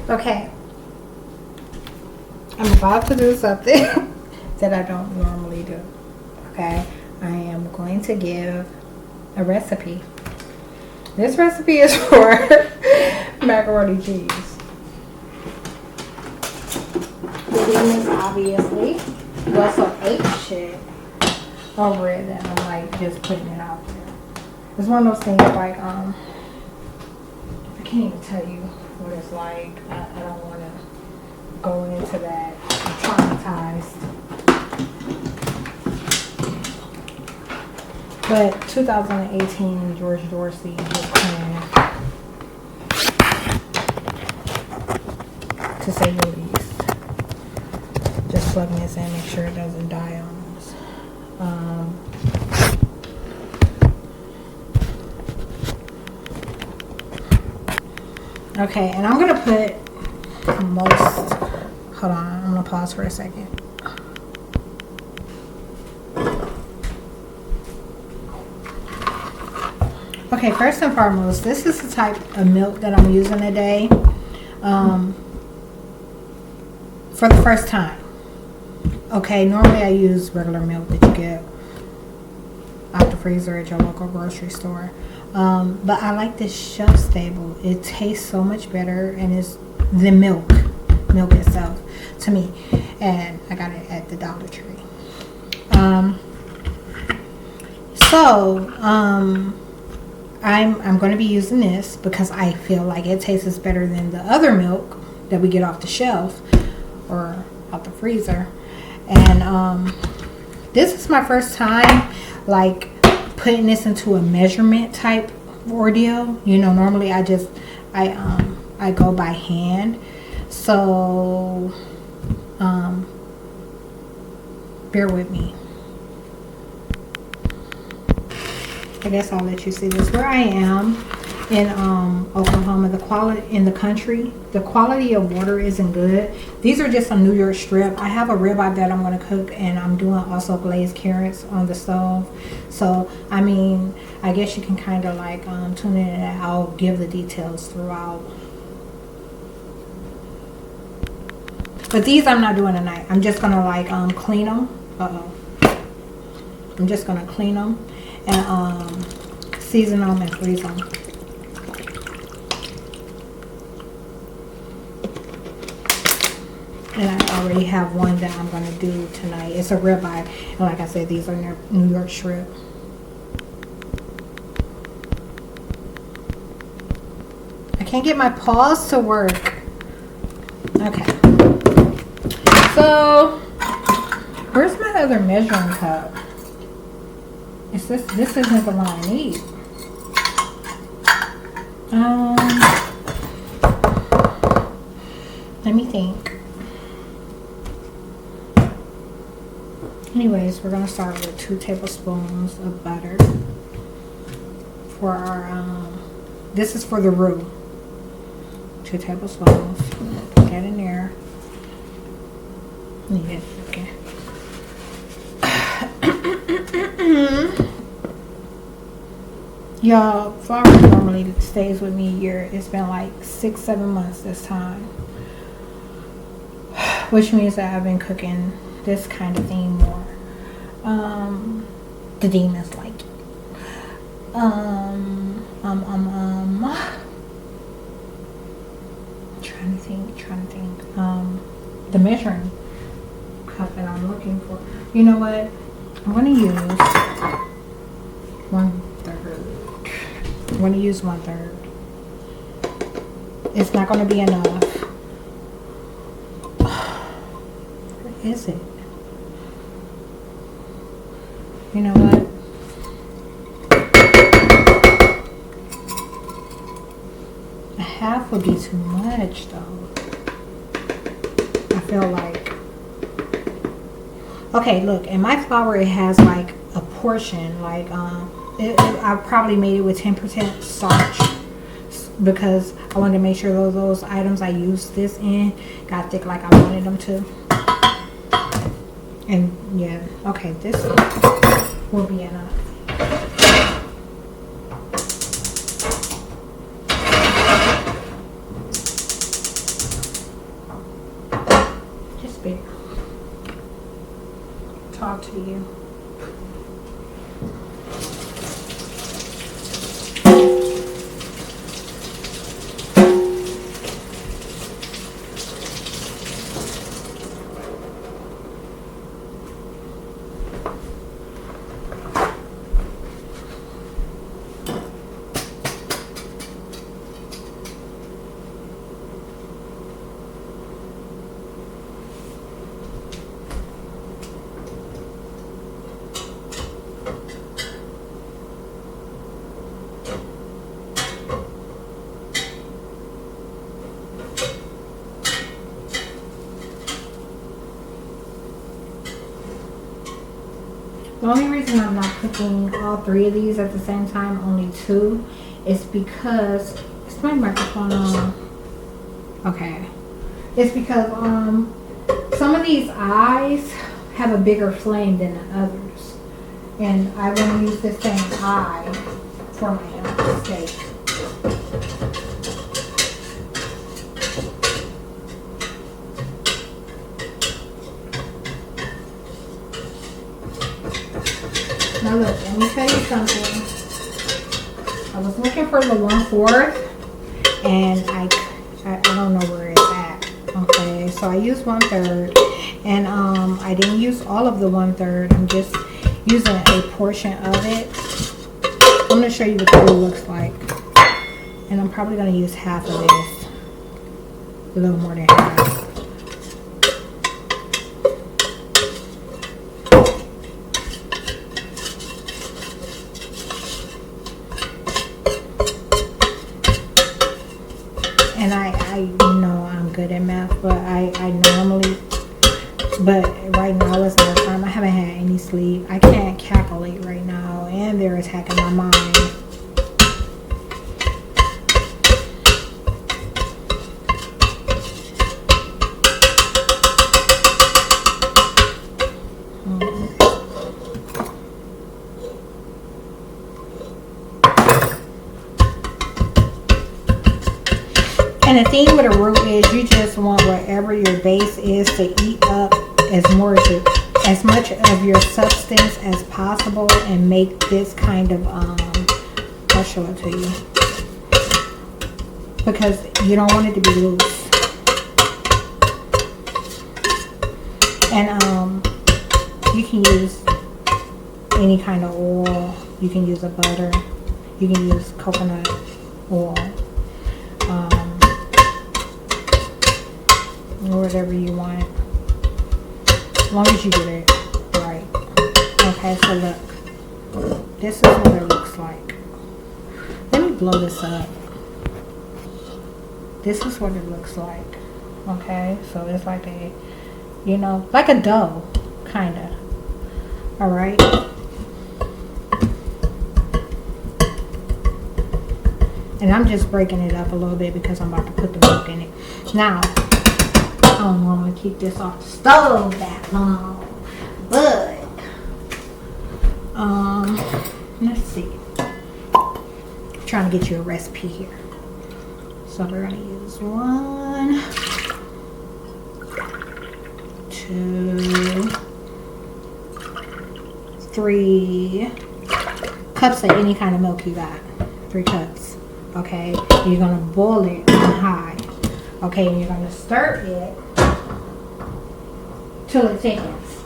Okay. I'm about to do something that I don't normally do. Okay. I am going to give a recipe. This recipe is for macaroni cheese. The demons obviously. You also ate shit over it that I'm like just putting it out there. It's one of those things like I can't even tell you what it's like. I don't want to go into that. I'm traumatized. But 2018, George Dorsey and his plan, to say the least. Just plugging this in, make sure it doesn't die on us. Okay, and I'm gonna put most. Hold on, I'm gonna pause for a second. Okay, first and foremost, this is the type of milk that I'm using today. For the first time. Okay, normally I use regular milk that you get out the freezer at your local grocery store. But I like this shelf stable. It tastes so much better, and it's the milk itself to me. And I got it at the Dollar Tree. I'm going to be using this because I feel like it tastes better than the other milk that we get off the shelf or out the freezer. And this is my first time like putting this into a measurement type ordeal. You know, normally I go by hand. So bear with me. I guess I'll let you see this. Where I am in Oklahoma, the quality of water isn't good. These are just some New York strip. I have a ribeye that I'm going to cook, and I'm doing also glazed carrots on the stove. So I mean, I guess you can kind of like tune in, and I'll give the details throughout. But these I'm not doing tonight. I'm just gonna like clean them. I'm just gonna clean them and season them and freeze them. And I already have one that I'm gonna do tonight. It's a ribeye, and like I said, these are New York strip. I can't get my paws to work. Okay. So, where's my other measuring cup? Is this isn't the one I need. Let me think. Anyways, we're gonna start with 2 tablespoons of butter for our this is for the roux. 2 tablespoons. Put that in there. Yeah, okay. Y'all, flour normally stays with me a year. It's been like 6-7 months this time, which means that I've been cooking this kind of thing more. The demons like it. Trying to think. The measuring cup that I'm looking for. You know what? I'm going to use 1/3. I'm going to use 1/3. It's not going to be enough. Where is it? You know what? A half would be too much though. I feel like. Okay, look, in my flour it has like a portion, like I probably made it with 10% starch because I wanted to make sure those items I used this in got thick like I wanted them to. And yeah, okay, this will be enough. talk to you. The only reason I'm not cooking all 3 of these at the same time, only 2, is because, is my microphone on? Okay. It's because some of these eyes have a bigger flame than the others. And I want to use the same eye for my steak. Now look, let me tell you something. I was looking for the 1/4 and I don't know where it's at. Okay, so I used 1/3 and I didn't use all of the 1/3. I'm just using a portion of it. I'm gonna show you what the roux looks like. And I'm probably gonna use half of this. A little more than half. And I know I'm good at math, but I normally, but right now is not time. I haven't had any sleep. I can't calculate right now, and they're attacking my mind. And the thing with a roux is you just want whatever your base is to eat up as much of your substance as possible and make this kind of I'll show it to you, because you don't want it to be loose. And you can use any kind of oil. You can use a butter. You can use coconut oil. Or whatever you want, as long as you get it right. Okay, so look, this is what it looks like. Let me blow this up. This is what it looks like. Okay, so it's like a, you know, like a dough, kind of. All right. And I'm just breaking it up a little bit because I'm about to put the milk in it. Now, I don't normally keep this off the stove that long, but let's see. I'm trying to get you a recipe here. So we're gonna use 1, 2, 3 cups of any kind of milk you got. 3 cups. Okay, you're gonna boil it on high. Okay, and you're gonna stir it till it thickens.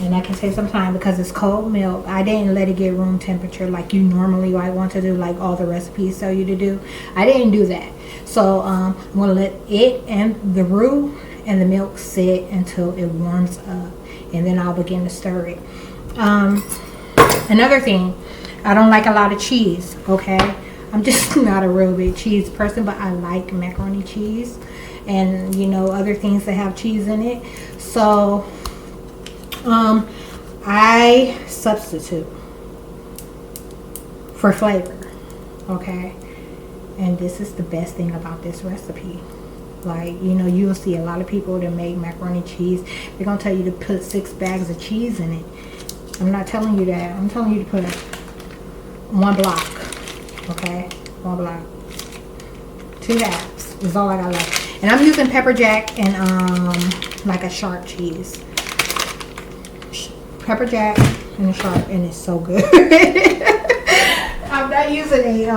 And that can take some time because it's cold milk. I didn't let it get room temperature like you normally might want to do, like all the recipes tell you to do. I didn't do that. So I'm gonna let it and the roux and the milk sit until it warms up, and then I'll begin to stir it. Another thing, I don't like a lot of cheese. Okay, I'm just not a real big cheese person, but I like macaroni cheese and, you know, other things that have cheese in it. So I substitute for flavor. Okay, and this is the best thing about this recipe. Like, you know, you'll see a lot of people that make macaroni cheese, they're gonna tell you to put 6 bags of cheese in it. I'm not telling you that. I'm telling you to put 1 block. Okay, 1 block. 2 halves is all I got left. And I'm using pepper jack and like a sharp cheese. pepper jack and a sharp, and it's so good. I'm not using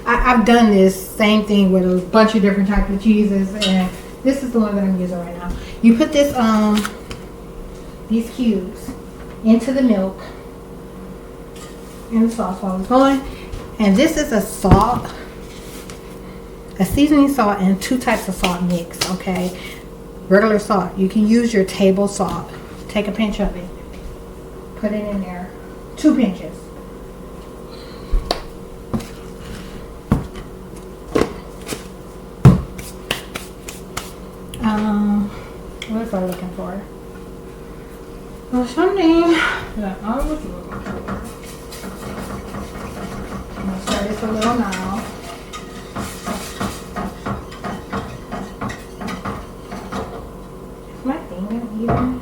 I've done this same thing with a bunch of different types of cheeses, and this is the one that I'm using right now. You put this these cubes into the milk and the sauce while it's going, and this is a salt, a seasoning salt, and 2 types of salt mix. Okay, regular salt. You can use your table salt. Take a pinch of it, put it in there, 2 pinches. What was I looking for? Well, something that I was looking for. I'm gonna stir this a little now. Is my thing even?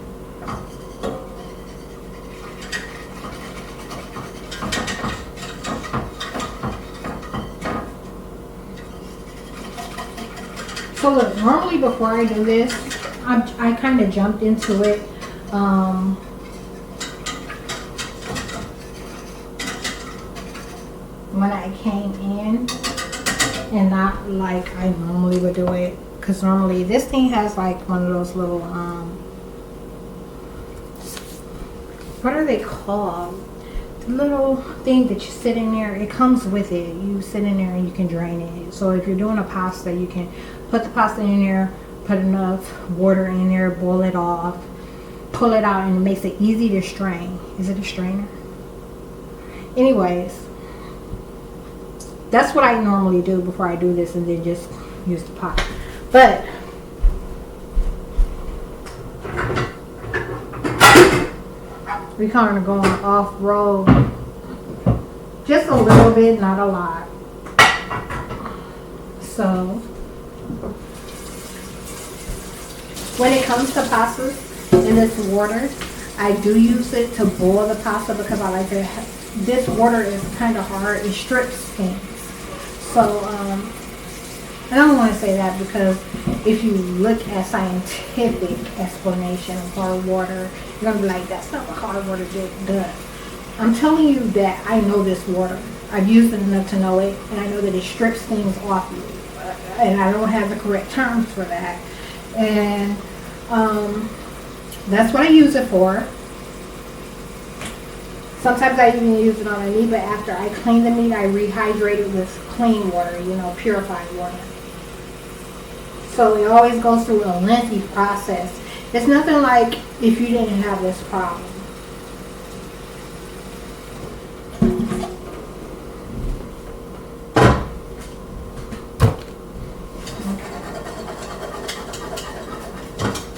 So look, normally before I do this, I kind of jumped into it. When I came in, and not like I normally would do it, because normally this thing has like one of those little what are they called? The little thing that you sit in there. It comes with it. You sit in there and you can drain it. So if you're doing a pasta, you can put the pasta in there, put enough water in there, boil it off, pull it out, and it makes it easy to strain. Is it a strainer? Anyways, that's what I normally do before I do this, and then just use the pot. But we kind of going off road, just a little bit, not a lot. So when it comes to pastas in this water, I do use it to boil the pasta because I like to. This water is kind of hard; it strips things. So I don't want to say that, because if you look at scientific explanation of hard water, you're gonna be like, that's not what hard water does. I'm telling you that I know this water. I've used it enough to know it, and I know that it strips things off you. And I don't have the correct terms for that. And that's what I use it for. Sometimes I even use it on the meat, but after I clean the meat, I rehydrate it with clean water, purified water. So it always goes through a lengthy process. It's nothing like if you didn't have this problem.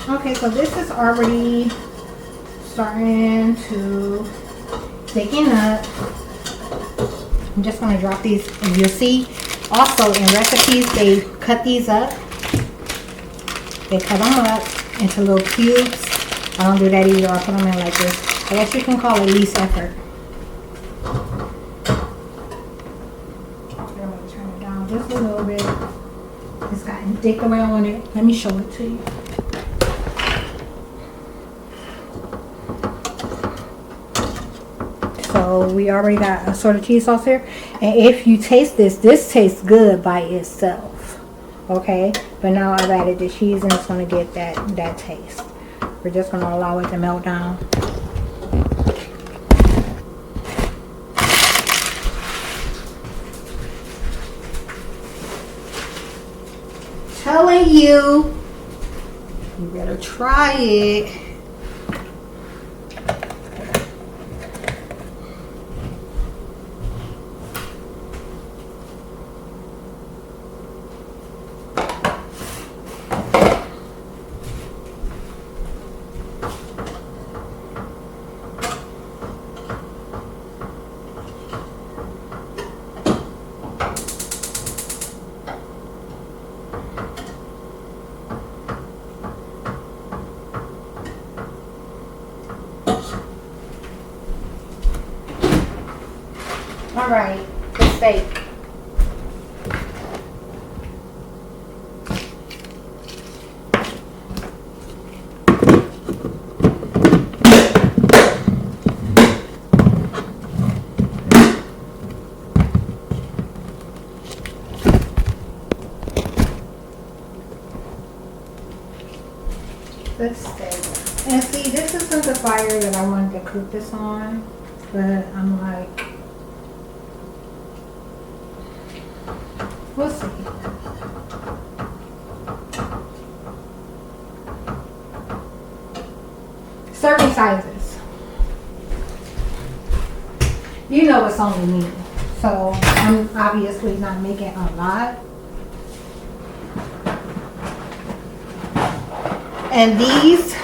Okay, so this is already starting to thicken up. I'm just going to drop these, and you'll see also in recipes they cut these up. They cut them up into little cubes. I don't do that either. I put them in like this. I guess you can call it least effort. I'm going to turn it down just a little bit. It's gotten thick the way I want it. Let me show it to you. So we already got assorted cheese sauce here, and if you taste this tastes good by itself, okay? But now I've added the cheese, and it's going to get that taste. We're just going to allow it to melt down. Telling you, you better try it. All right, the steak. the steak. And see, this isn't the fire that I wanted to cook this on, but I'm like, we'll see. Serving sizes. You know it's only me, so I'm obviously not making a lot. And these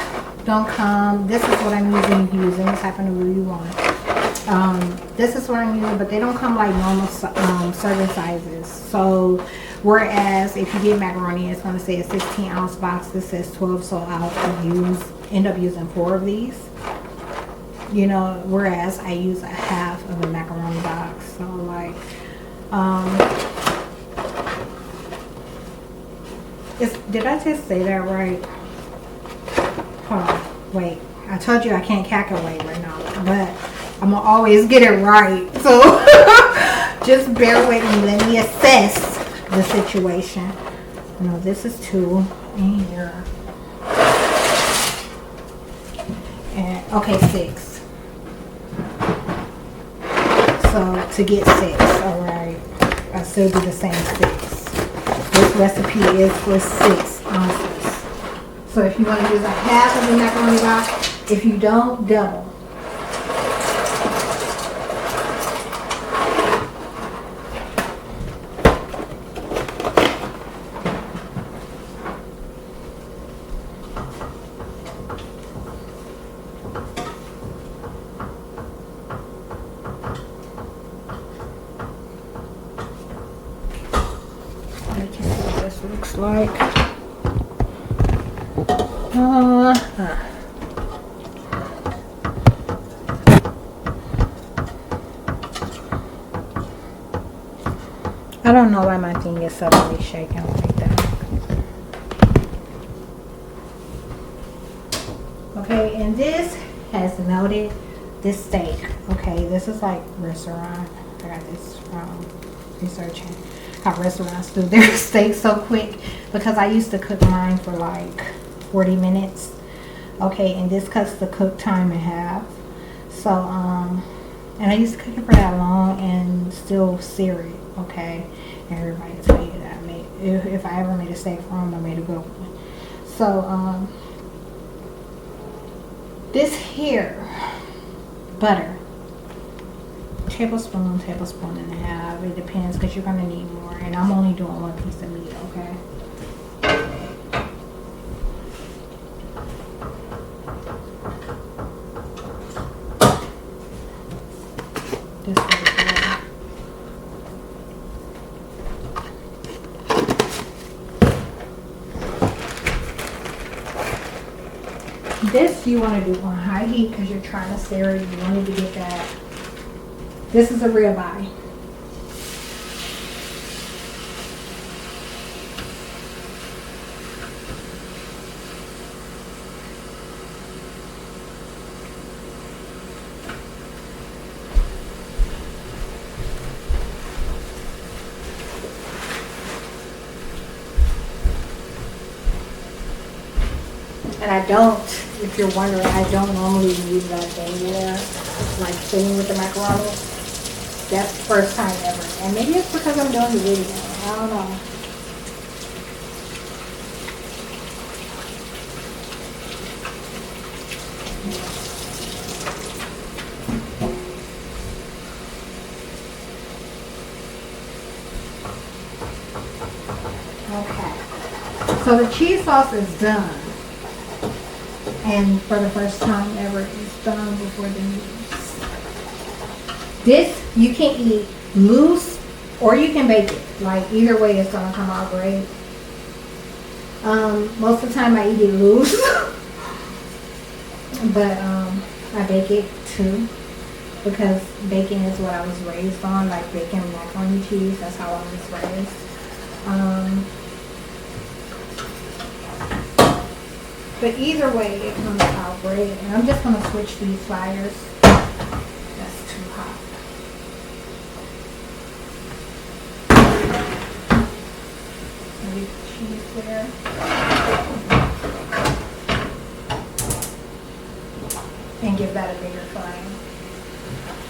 don't come, this is what I'm using this happen to be one. This is what I'm using, but they don't come like normal serving sizes. So whereas if you get macaroni, it's going to say a 16-ounce box. This says 12, so I'll end up using 4 of these. You know, whereas I use a half of a macaroni box. So like, did I just say that right? Hold on, wait. I told you I can't calculate right now, but I'm gonna always get it right. So just bear with me. Let me assess the situation. No, this is 2 in here. And okay, 6. So to get 6, all right, I still do the same 6. This recipe is for 6 ounces. So if you want to use a half of the macaroni box, if you don't, double. Let you see what this looks like. I don't know why my thing is suddenly shaking like that. Okay, and this has melted this steak. Okay, this is like restaurant. I got this from researching how restaurants do their steak so quick, because I used to cook mine for like 40 minutes. Okay, and this cuts the cook time in half. So and I used to cook it for that long and still sear it. Okay, and everybody will tell you that I made, if I ever made a steak for them, I made a good one. So this here butter, tablespoon and a half. It depends, because you're gonna need more, and I'm only doing 1 piece of meat. Okay. This you want to do on high heat because you're trying to sear it. You wanted to get that. This is a ribeye. And I don't, if you're wondering, I don't normally use that thing there, like sitting with the macaroni. That's the first time ever. And maybe it's because I'm doing the video. I don't know. Okay. So the cheese sauce is done. And for the first time ever, it's done before the noodles. This you can eat loose or you can bake it. Like either way, it's gonna come out great. Most of the time I eat it loose, but I bake it too, because baking is what I was raised on, like baking macaroni cheese. That's how I was raised. But either way, it comes out great. And I'm just going to switch these fires. That's too hot. Leave the cheese there. give that a bigger flame.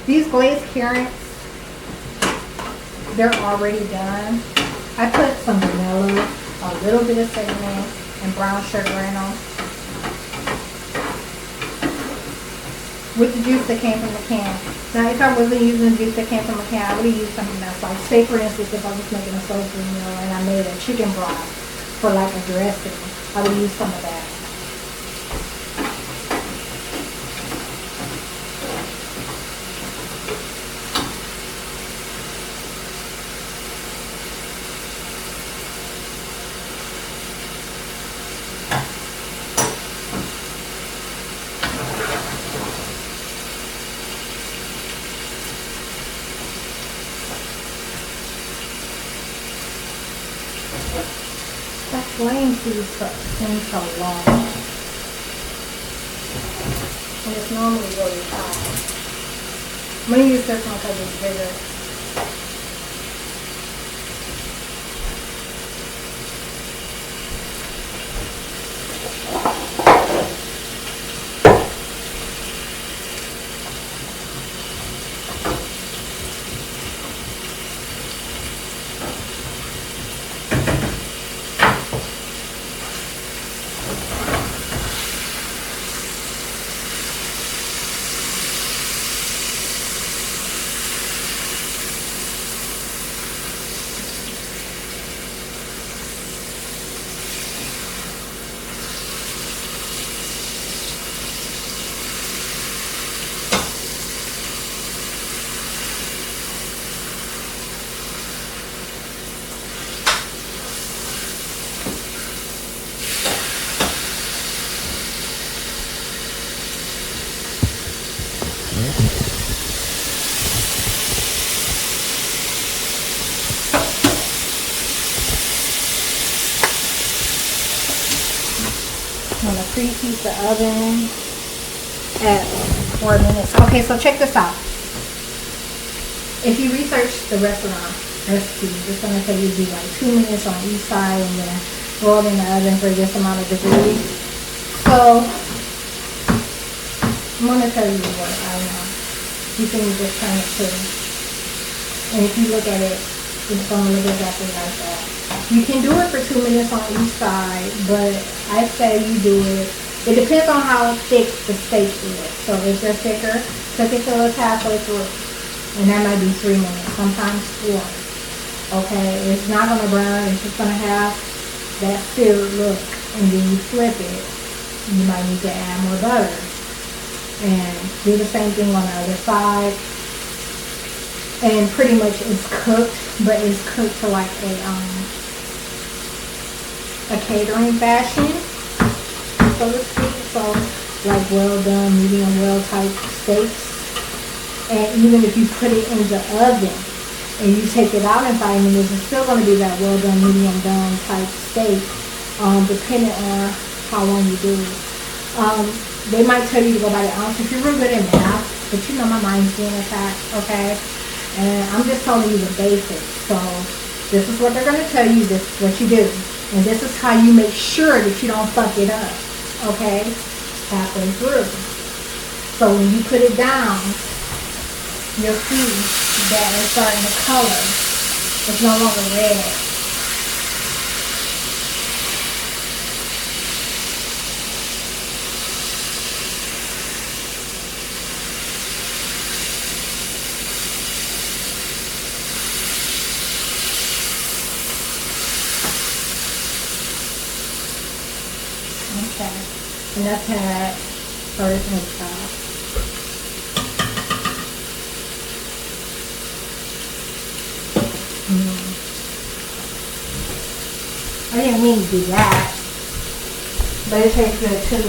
These glazed carrots, they're already done. I put some vanilla, a little bit of cinnamon, and brown sugar in them. With the juice that came from the can. Now, if I wasn't using the juice that came from the can, I would have used something else. Like, say for instance, if I was making a soul food meal and I made a chicken broth for like a dressing, I would use some of that. That flame seems so long. And it's normally really high. I'm going to use this one because it's bigger. I'm going to preheat the oven at 4 minutes. Okay, so check this out. If you research the restaurant recipe, it's going to tell you to do like 2 minutes on each side and then roll it in the oven for this amount of degrees. So, I'm going to tell you what I know. You can just turn it too. And if you look at it, it's going to look exactly like that. You can do it for 2 minutes on each side, but I say you do it. It depends on how thick the steak is. So if they're thicker, cook it till it's halfway through. And that might be 3 minutes, sometimes 4. Okay, it's not going to burn. It's just going to have that seared look. And then you flip it. You might need to add more butter. And do the same thing on the other side. And pretty much it's cooked, but it's cooked to like a catering fashion, so to speak. So like well done, medium well type steaks. And even if you put it in the oven and you take it out in 5 minutes, it's still going to be that well done, medium done type steak, depending on how long you do it. They might tell you to go by the ounce if you're real good at math, but you know my mind's being attacked, okay? And I'm just telling you the basics. So this is what they're going to tell you. This is what you do. And this is how you make sure that you don't fuck it up. Okay? Halfway through. So when you put it down, you'll see that it's starting to color. It's no longer red. Okay, and that's had first and top. I didn't mean to do that, but it tastes good too.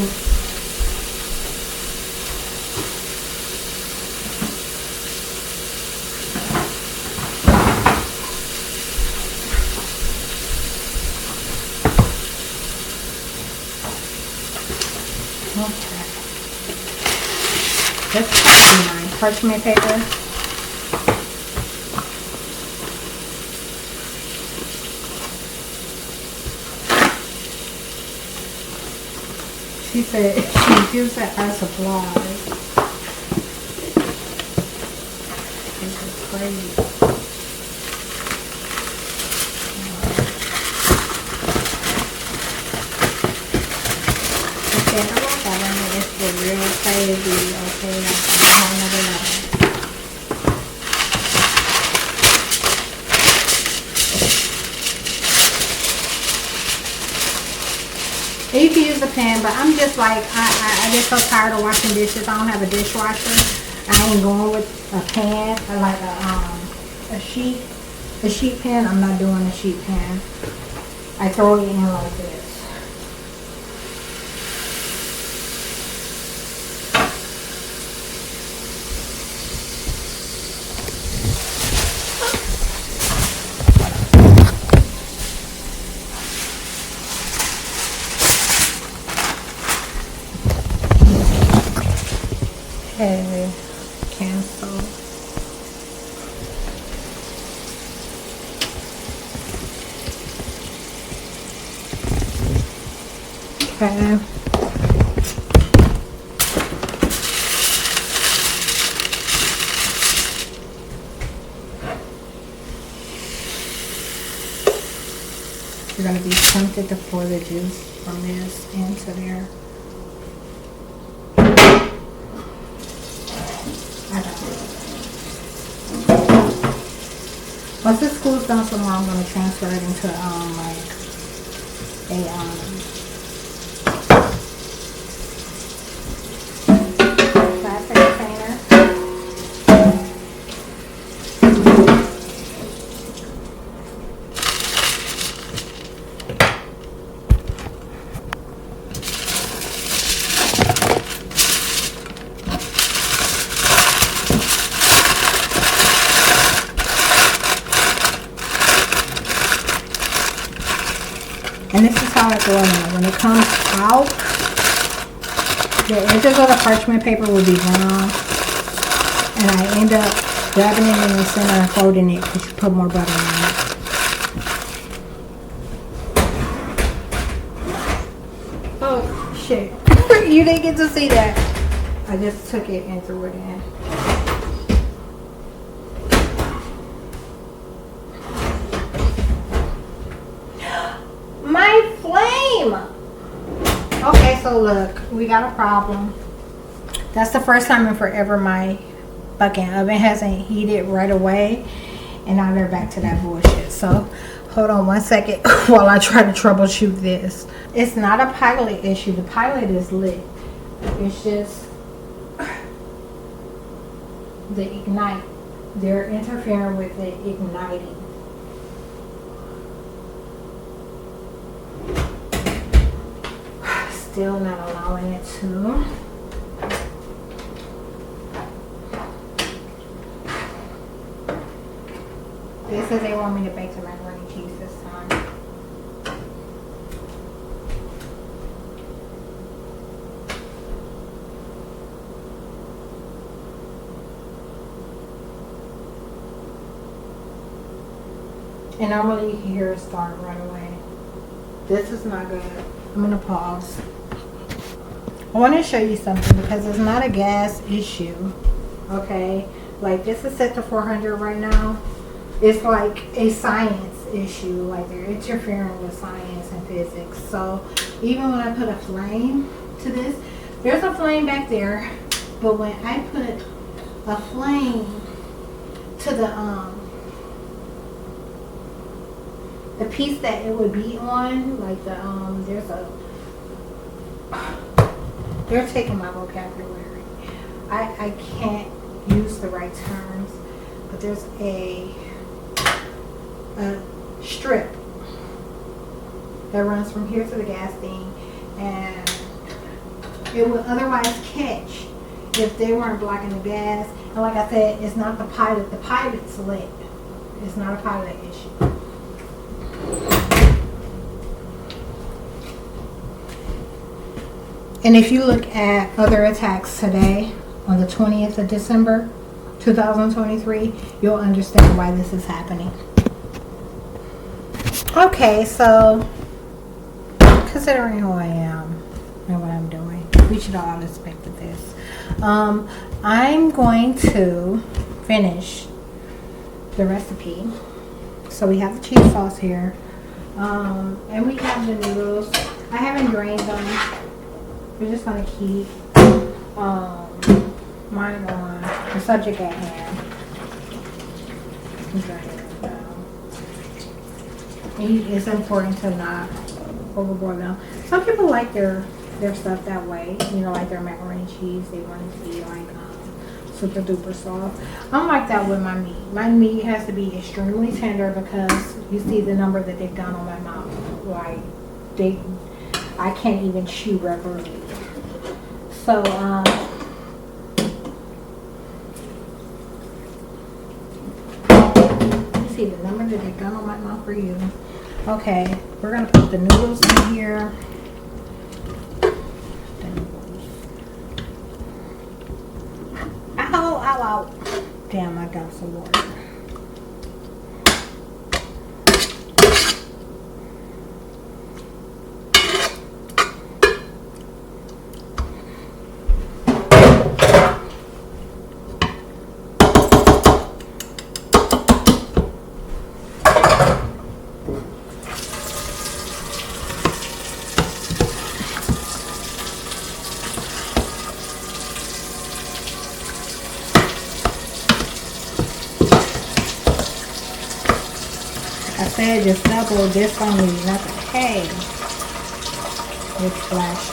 Okay. That's my parchment paper. She said she used that as supplies. great. The second one, that one is for real crazy, okay? That's a whole nother level. You can use the pan, but I'm just like, I get so tired of washing dishes. I don't have a dishwasher. I ain't going with a pan, or like a sheet pan. I'm not doing a sheet pan. I throw it in like this. Okay, cancel. Okay. You're going to be tempted to pour the juice from this into there. Once this cools down some more, I'm going to transfer it into like a plastic container. And this is how I throw it in. When it comes out, the edges of the parchment paper will be brown. And I end up grabbing it in the center and folding it because you put more butter on it. Oh, shit. You didn't get to see that. I just took it and threw it in. My flame! Okay, so look, we got a problem. That's the first time in forever my fucking oven hasn't heated right away. And now they're back to that bullshit. So, hold on one second while I try to troubleshoot this. It's not a pilot issue. The pilot is lit. It's just the ignite. They're interfering with it igniting. Still not allowing it to. They said they want me to bake the macaroni cheese this time. And normally you can hear it start right away. This is not good. I'm gonna pause. I want to show you something because it's not a gas issue. Okay, like this is set to 400 right now. It's like a science issue. Like they're interfering with science and physics. So even when I put a flame to this, there's a flame back there. But when I put a flame to the piece that it would be on, like they're taking my vocabulary. I can't use the right terms, but there's a strip that runs from here to the gas thing, and it would otherwise catch if they weren't blocking the gas. And like I said, it's not the pilot. The pilot's lit. It's not a pilot issue. And if you look at other attacks today, on the 20th of December, 2023, you'll understand why this is happening. Okay, so considering who I am and what I'm doing, we should all expect this. I'm going to finish the recipe. So we have the cheese sauce here. And we have the noodles. I haven't drained them. We're just gonna keep mine on the subject at hand. It's important to not overboil them. Some people like their stuff that way, you know, like their macaroni and cheese. They want it to be like super duper soft. I'm like that with my meat. My meat has to be extremely tender because you see the number that they've done on my mouth. Like I can't even chew regular meat. So you see the number that they've done on my mouth for you. Okay, we're gonna put the noodles in here. Ow. Damn, I got some water. I said just double this on me, not the K. It's flash.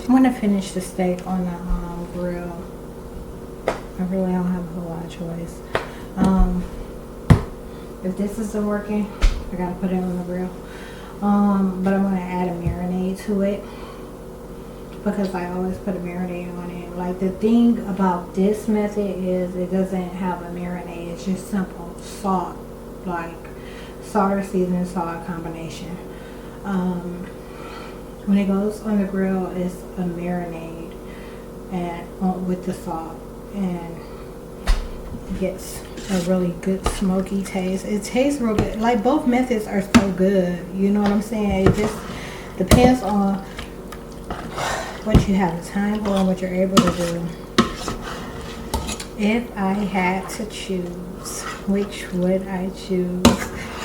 I'm gonna finish the steak on the grill. I really don't have a whole lot of choice. If this isn't working, I gotta put it on the grill. But I'm gonna add a marinade to it because I always put a marinade on it. Like the thing about this method is it doesn't have a marinade. It's just simple salt, like salt or seasoning salt combination. When it goes on the grill, it's a marinade and with the salt, and it gets a really good smoky taste. It tastes real good. Like both methods are so good. You know what I'm saying? It just depends on what you have the time for and what you're able to do. If I had to choose, which would I choose?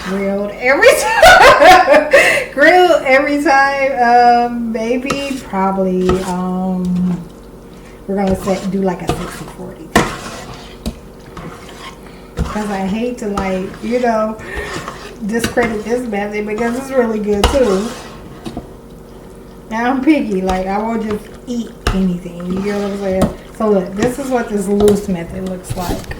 Grilled every time. Grilled every time. Maybe probably we're gonna do like a 60-40. Because I hate to, like, you know, discredit this method because it's really good too. Now I'm picky, like I won't just eat anything. You get what I'm saying? So look, this is what this loose method looks like.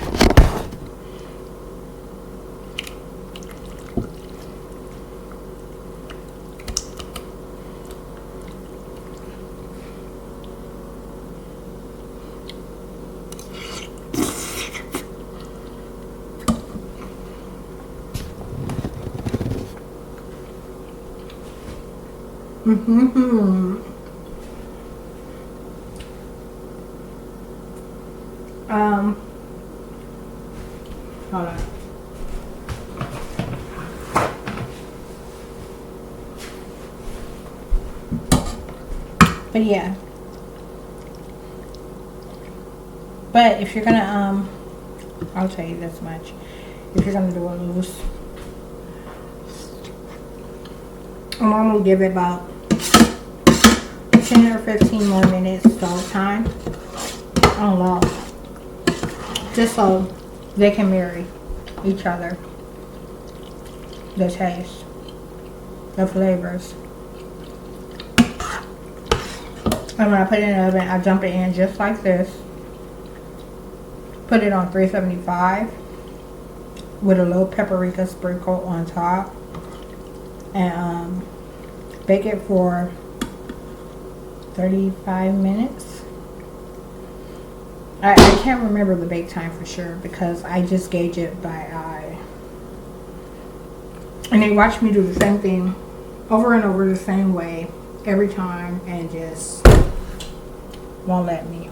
Hold on. But yeah. But if you're gonna I'll tell you this much. If you're gonna do a loose, I'm gonna give it about 10 or 15 more minutes stove time on low, just so they can marry each other, the taste, the flavors. And when I put it in the oven, I dump it in just like this, put it on 375 with a little paprika sprinkle on top, and bake it for 35 minutes. I can't remember the bake time for sure because I just gauge it by eye. And they watch me do the same thing over and over the same way every time and just won't let me.